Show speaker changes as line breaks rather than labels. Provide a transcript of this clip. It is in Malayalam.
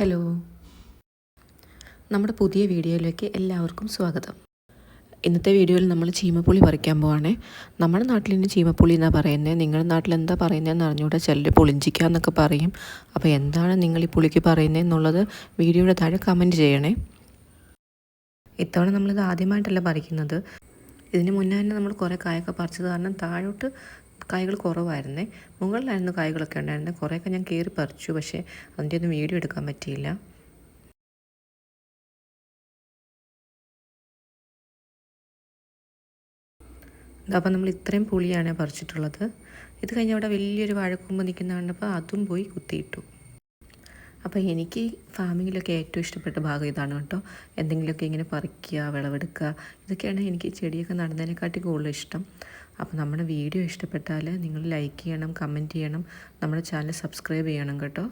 ഹലോ, നമ്മുടെ പുതിയ വീഡിയോയിലേക്ക് എല്ലാവർക്കും സ്വാഗതം. ഇന്നത്തെ വീഡിയോയിൽ നമ്മൾ ചീമപ്പുളി പറിക്കാൻ പോവാണേ. നമ്മുടെ നാട്ടിൽ ഇനി ചീമപ്പുളി എന്നാണ് പറയുന്നത്. നിങ്ങളുടെ നാട്ടിൽ എന്താ പറയുന്നതെന്ന് അറിഞ്ഞുകൂടെ. ചിലർ പുളിഞ്ചിക്ക എന്നൊക്കെ പറയും. അപ്പോൾ എന്താണ് നിങ്ങൾ ഈ പുളിക്ക് പറയുന്നത് എന്നുള്ളത് വീഡിയോയുടെ താഴെ കമൻറ്റ് ചെയ്യണേ. ഇത്തവണ നമ്മളിത് ആദ്യമായിട്ടല്ല പറിക്കുന്നത്. ഇതിന് മുന്നേ തന്നെ നമ്മൾ കുറേ കായൊക്കെ പറിച്ചത് കാരണം താഴോട്ട് കായ്കൾ കുറവായിരുന്നേ. മുകളിലായിരുന്നു കായ്കളൊക്കെ ഉണ്ടായിരുന്നത്. കുറേയൊക്കെ ഞാൻ കയറി പറിച്ചു, പക്ഷേ അതിൻ്റെ ഒന്നും വീഡിയോ എടുക്കാൻ പറ്റിയില്ല. അപ്പോൾ നമ്മൾ ഇത്രയും പുളിയാണ് പറിച്ചിട്ടുള്ളത്. ഇത് കഴിഞ്ഞ് അവിടെ വലിയൊരു വാഴക്കൊമ്പ് നിൽക്കുന്ന കണ്ടപ്പോൾ അതും പോയി കുത്തിയിട്ടു. അപ്പോൾ എനിക്ക് ഫാമിങ്ങിലൊക്കെ ഏറ്റവും ഇഷ്ടപ്പെട്ട ഭാഗം ഇതാണ് കേട്ടോ. എന്തെങ്കിലുമൊക്കെ ഇങ്ങനെ പറിക്കുക, വിളവെടുക്കുക, ഇതൊക്കെയാണ് എനിക്ക് ചെടിയൊക്കെ നടുന്നതിനെക്കാട്ടി കൂടുതൽ ഇഷ്ടം. അപ്പോൾ നമ്മുടെ വീഡിയോ ഇഷ്ടപ്പെട്ടാൽ നിങ്ങൾ ലൈക്ക് ചെയ്യണം, കമൻറ്റ് ചെയ്യണം, നമ്മുടെ ചാനൽ സബ്സ്ക്രൈബ് ചെയ്യണം കേട്ടോ.